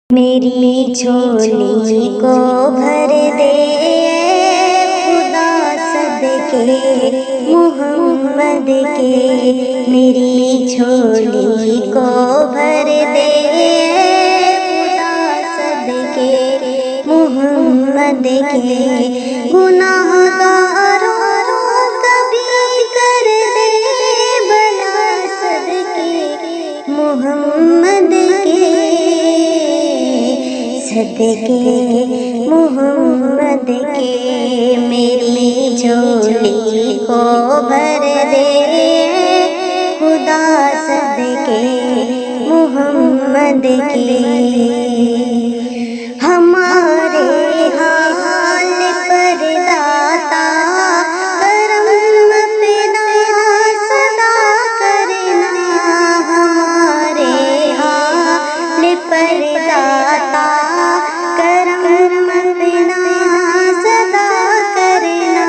میری جھولی کو بھر دے خدا صدقے محمد کے، میری جھولی کو بھر دے خدا صدقے محمد کے، گناہ گاروں کبھی کر دے بھلا صدقے محمد کے، صدقے محمد کے، میری جھولی کو بھر دے خدا صدقے محمد کے، ہمارے حال پر داتا کرم اپنا صدا کرنا، ہمارے حال پر داتا کرم اپنا صدا کرنا،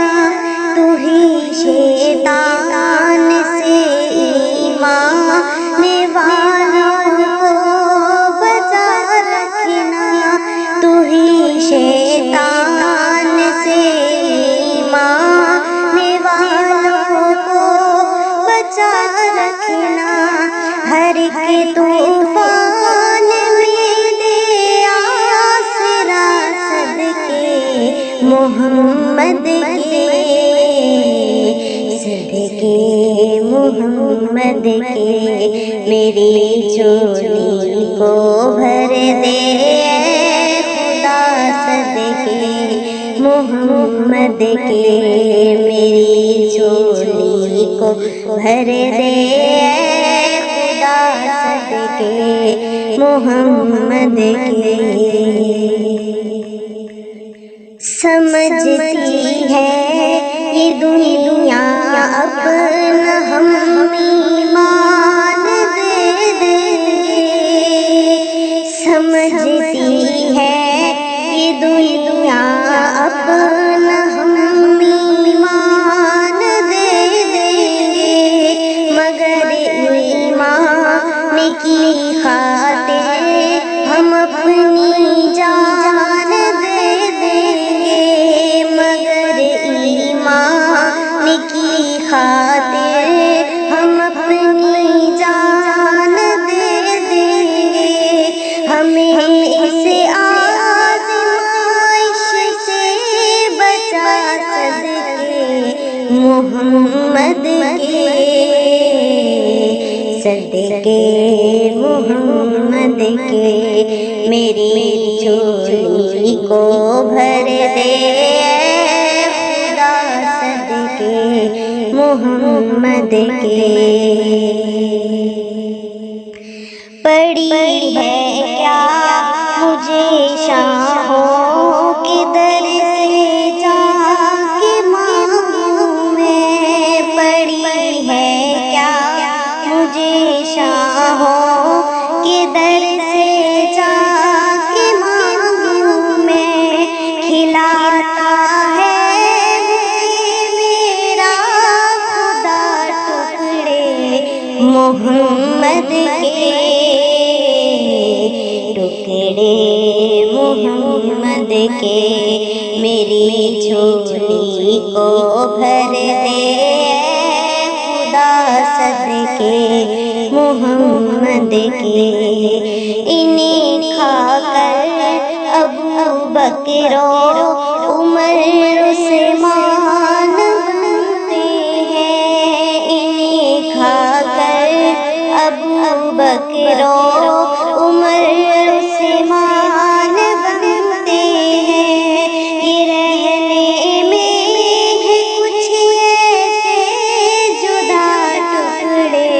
تو ہی شیطان سے ایمان والوں کو بچا رکھنا، تو ہی شیطان سے ایمان والوں کو بچا رکھنا، ہر ایک طوفان میں دے آسرا صدقے محمد کے، صدقے محمد کے، میری جھولی کو بھر دے خدا صدقے محمد کے، میری جھولی کو بھر دے خدا صدقے محمد کے، سمجھتی ہے یہ دنیا اپنا ہم ایمان دے دیں گے، سمجھتی ہے یہ دنیا اپنا ہم ایمان دے دیں گے، مگر ایمان کی خاطر ہم اپنی جان دے دیں گے، مگر ایمان کی خاطر ہم اپنی جان دے دیں گے، ہمیں اس آزمائش سے بچا صدقے محمد کے، صدقے محمد کے، میری جھولی کو بھر دے خدا صدقے محمد کے، پڑی ہے کیا مجھے شاہوں کے در سے جا کے مانگوں میں، پڑی ہے کیا مجھے شاہوں کے در سے جا کے مانگوں میں، کھلاتا ہے میرا خدا ٹکڑے محمد کے، ٹکڑے محمد کے، میری جھولی کو بھر دے خدا صدقے محمد کے، انہیں کھا کر ابو بکر و عمر عثمان بنتے ہیں، انہیں کھا کر ابو بکر و عمر عثمان بنتے ہیں، یہ رہنے میں ہے کچھ ایسے جدا ٹکڑے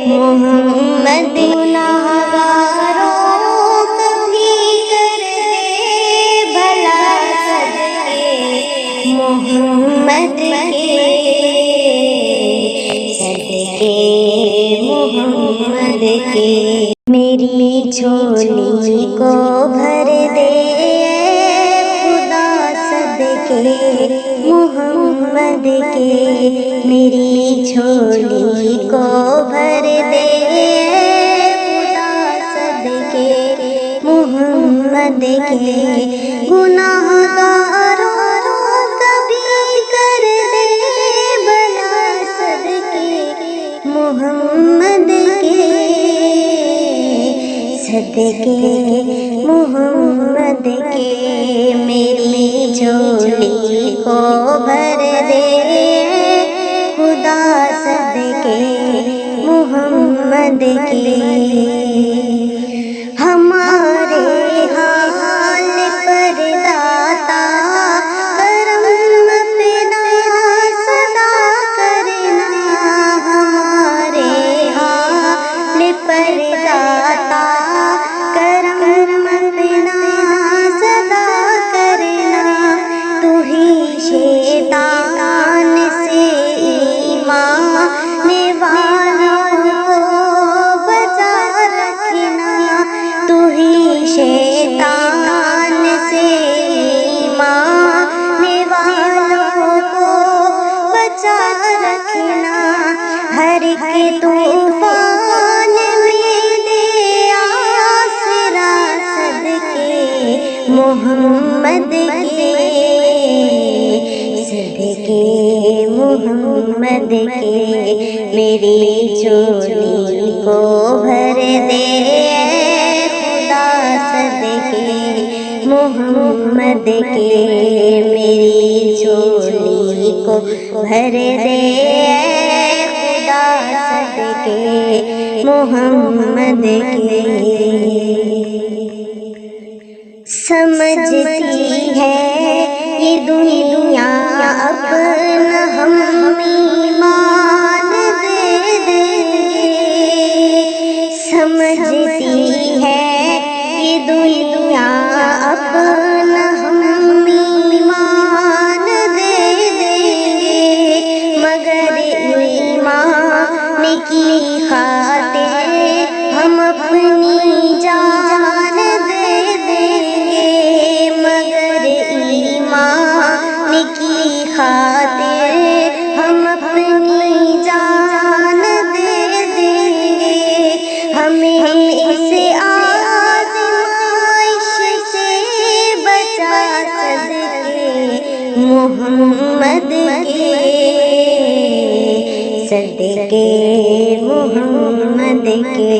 محمد، گناہ گاروں کبھی کر دے بھلا صدقے محمد کے، صدقے محمد کے، میری جھولی کو بھر دے خدا صدقے محمد کے، میری جھولی کو بھر دے خدا صدقے محمد محمد کے گناہگاروں کبھی کر دے بھلا صدقے محمد کے، صدقے محمد کے میری جھولی کو بھر دے خدا صدقے محمد کے۔ ہمارے حال پر داتا کرم پیدا صدا کرنا، ہمارے حال پر داتا کرم پیدا صدا کرنا، تو ہی شیطان سے ایمان والوں کو بچا رکھنا، تو ہی شیطان سے ایمان والوں کو بچا رکھنا، ہر ایک طوفان میں دے آسرا صدقے محمد کے، صدقے محمد کے میری جھولی کو بھر دے خدا صدقے محمد کے، میری جھولی کو بھر دے خدا صدقے محمد کے۔ سمجھتی ہے یہ دنیا اپنا ہم ایمان دے دیں گے، سمجھتی ہے یہ دنیا اپنا ہم ایمان دے دیں گے، مگر ایمان کی خاطر ہم اپنی جان دے دیں گے، مگر ایمان کی خاطر ہم اپنی جان دے دیں گے، ہمیں اس آزمائش سے بچا صدقے محمد کے، صدقے محمد کے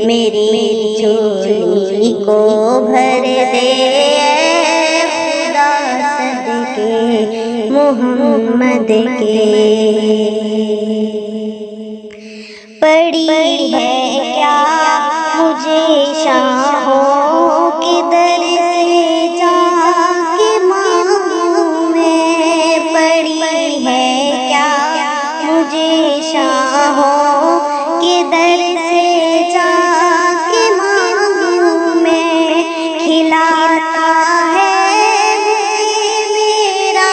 میری جھولی کو بھر دے خدا صدقے محمد کے۔ پڑی ہے کیا مجھے شاہوں کے در سے جا کے مانگوں میں، پڑی ہے کیا مجھے شاہوں کے در سے جا کے مانگوں میں، کھلاتا ہے میرا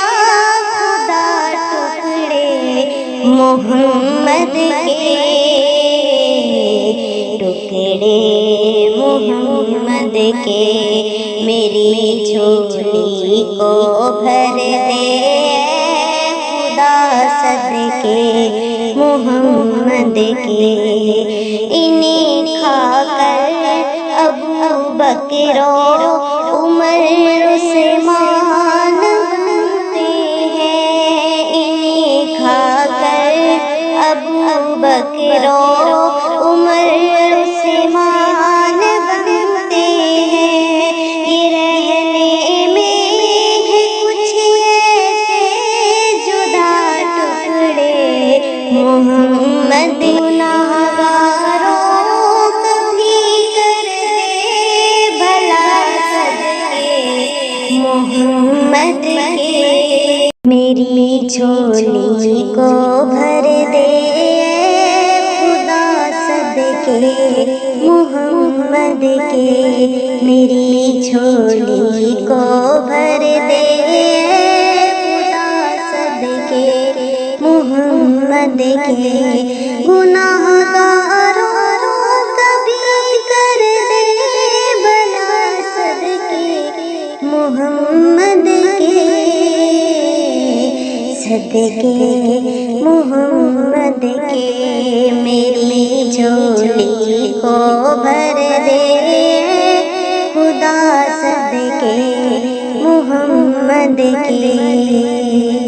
خدا ٹکڑے محمد کے، ٹکڑے محمد کے میری جھولی کو بھر دے خدا صدقے محمد کے، انہیں کھا کر ابو بکر و عمر عثمان بنتے ہیں، انہیں کھا کر ابو بکر و عمر عثمان بنتے ہیں، یہ رہنے میں ہے کچھ ایسے جدا ٹکڑے محمد، گناہگاروں کبھی کر دے بھلا صدقے محمد کے، میری جھولی کو بھر دے خدا صدقے محمد کے، میری جھولی کو بھر دے خدا صدقے محمد کے، گناہگاروں کبھی کر دے بھلا صدقے محمد کے، صدقے محمد کے میری جھولی کو بھر دے خدا محمد کی